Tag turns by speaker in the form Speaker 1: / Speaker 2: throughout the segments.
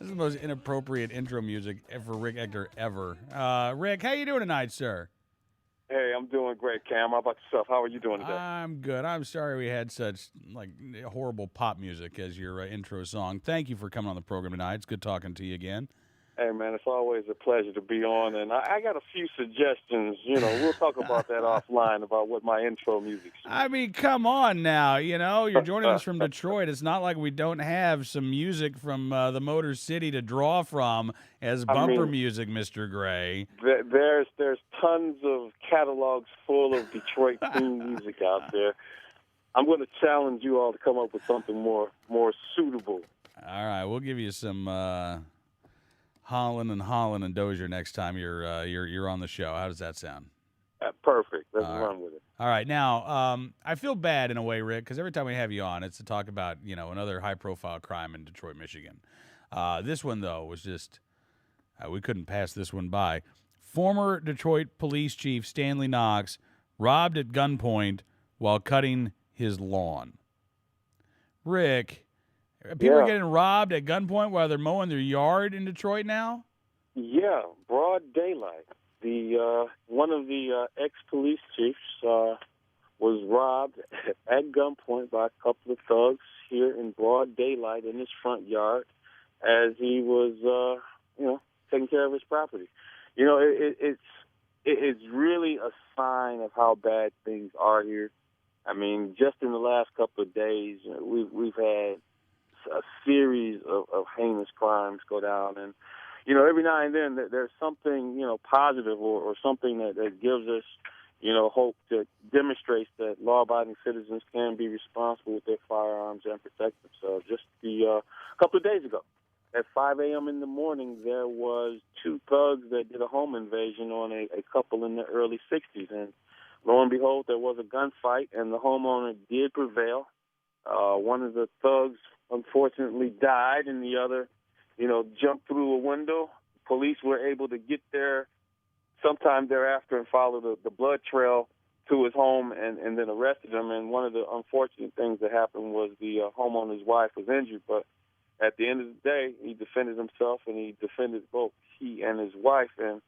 Speaker 1: This is the most inappropriate intro music for Rick Ector ever. Rick, how you doing tonight, sir?
Speaker 2: Hey, I'm doing great, Cam. How about yourself? How are you doing today?
Speaker 1: I'm good. I'm sorry we had such horrible pop music as your intro song. Thank you for coming on the program tonight. It's good talking to you again.
Speaker 2: Hey, man, it's always a pleasure to be on, and I got a few suggestions. We'll talk about that offline about what my intro music should
Speaker 1: I mean, come on now. You're joining us from Detroit. It's not like we don't have some music from the Motor City to draw from as
Speaker 2: I
Speaker 1: bumper
Speaker 2: mean,
Speaker 1: music, Mr. Gray.
Speaker 2: there's tons of catalogs full of Detroit theme music out there. I'm going to challenge you all to come up with something more suitable.
Speaker 1: All right, we'll give you some Holland and Dozier next time you're on the show. How does that sound?
Speaker 2: Perfect. Let's run with it.
Speaker 1: All right. Now, I feel bad in a way, Rick, because every time we have you on, it's to talk about, another high-profile crime in Detroit, Michigan. This one, though, was just we couldn't pass this one by. Former Detroit Police Chief Stanley Knox robbed at gunpoint while cutting his lawn. Rick, people are getting robbed at gunpoint while they're mowing their yard in Detroit now?
Speaker 2: Yeah, broad daylight. The one of the ex-police chiefs was robbed at gunpoint by a couple of thugs here in broad daylight in his front yard as he was, taking care of his property. It's really a sign of how bad things are here. I mean, just in the last couple of days, we've had a series of heinous crimes go down, and every now and then there's something positive or something that gives us hope, that demonstrates that law-abiding citizens can be responsible with their firearms and protect themselves. Just a couple of days ago, at 5 a.m. in the morning, there was two thugs that did a home invasion on a couple in the early 60s, and lo and behold, there was a gunfight, and the homeowner did prevail. One of the thugs unfortunately died, and the other, jumped through a window. Police were able to get there sometime thereafter and follow the blood trail to his home and then arrested him. And one of the unfortunate things that happened was the homeowner's wife was injured, but at the end of the day, he defended himself, and he defended both he and his wife. And,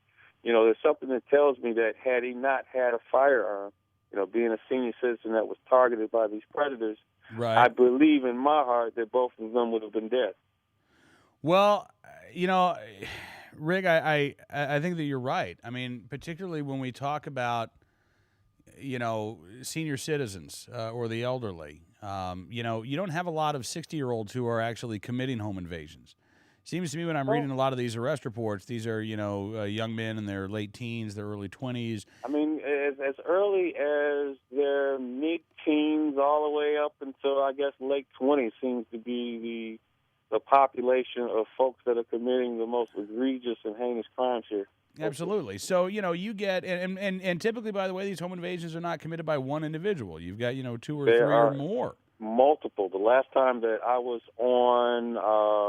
Speaker 2: there's something that tells me that had he not had a firearm, being a senior citizen that was targeted by these predators,
Speaker 1: right,
Speaker 2: I believe in my heart that both of them would have been dead.
Speaker 1: Well, Rick, I think that you're right. I mean, particularly when we talk about, senior citizens or the elderly. You don't have a lot of 60-year-olds who are actually committing home invasions. Seems to me when I'm reading a lot of these arrest reports, these are, young men in their late teens, their early 20s.
Speaker 2: I mean, as early as their mid-teens all the way up until, I guess, late 20s seems to be the population of folks that are committing the most egregious and heinous crimes here.
Speaker 1: Absolutely. So, you get, and typically, by the way, these home invasions are not committed by one individual. You've got, two or three or more.
Speaker 2: Multiple. The last time that I was on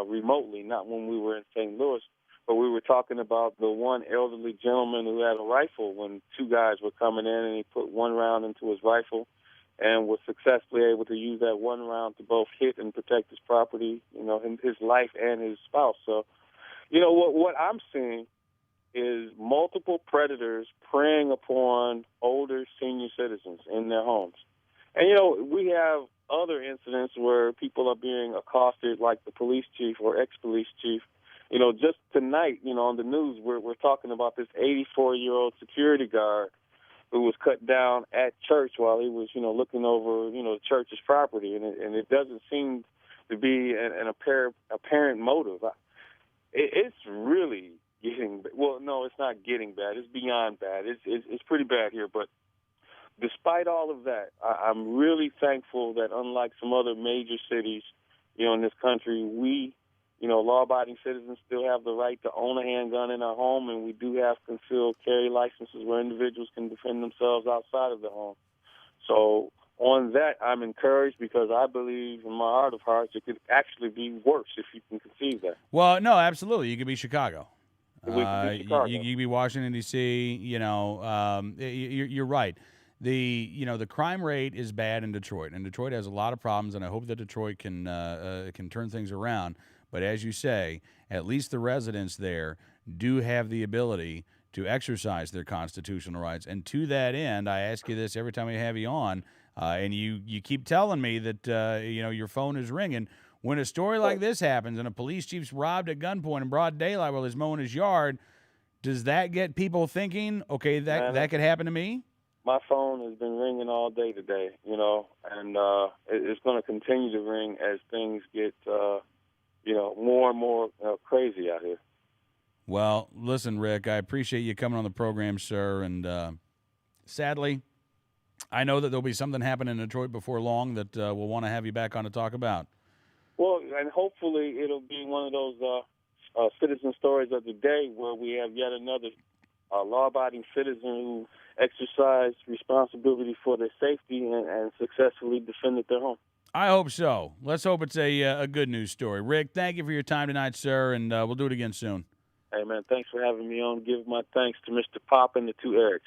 Speaker 2: remotely, not when we were in St. Louis, but we were talking about the one elderly gentleman who had a rifle when two guys were coming in, and he put one round into his rifle and was successfully able to use that one round to both hit and protect his property, his life and his spouse. So, what I'm seeing is multiple predators preying upon older senior citizens in their homes. And, we have other incidents where people are being accosted, like the police chief or ex-police chief. Just tonight, on the news, we're talking about this 84-year-old security guard who was cut down at church while he was, looking over, the church's property. And it doesn't seem to be an apparent motive. It's really getting, well, no, it's not getting bad. It's beyond bad. It's pretty bad here, but despite all of that, I'm really thankful that unlike some other major cities, in this country, we, law-abiding citizens still have the right to own a handgun in our home, and we do have concealed carry licenses where individuals can defend themselves outside of the home. So on that, I'm encouraged because I believe in my heart of hearts it could actually be worse if you can conceive that.
Speaker 1: Well, no, absolutely. You could be Chicago.
Speaker 2: You
Speaker 1: could be Washington, D.C., you're right. The crime rate is bad in Detroit, and Detroit has a lot of problems, and I hope that Detroit can turn things around. But as you say, at least the residents there do have the ability to exercise their constitutional rights. And to that end, I ask you this every time we have you on, and you keep telling me that your phone is ringing. When a story like this happens and a police chief's robbed at gunpoint in broad daylight while he's mowing his yard, does that get people thinking, okay, that could happen to me?
Speaker 2: My phone has been ringing all day today, and it's going to continue to ring as things get, more and more crazy out here.
Speaker 1: Well, listen, Rick, I appreciate you coming on the program, sir, and sadly, I know that there'll be something happen in Detroit before long that we'll want to have you back on to talk about.
Speaker 2: Well, and hopefully it'll be one of those citizen stories of the day where we have yet another law-abiding citizen who exercised responsibility for their safety and successfully defended their home.
Speaker 1: I hope so. Let's hope it's a good news story. Rick, thank you for your time tonight, sir, and we'll do it again soon.
Speaker 2: Hey, man, thanks for having me on. Give my thanks to Mr. Pop and the two Erics.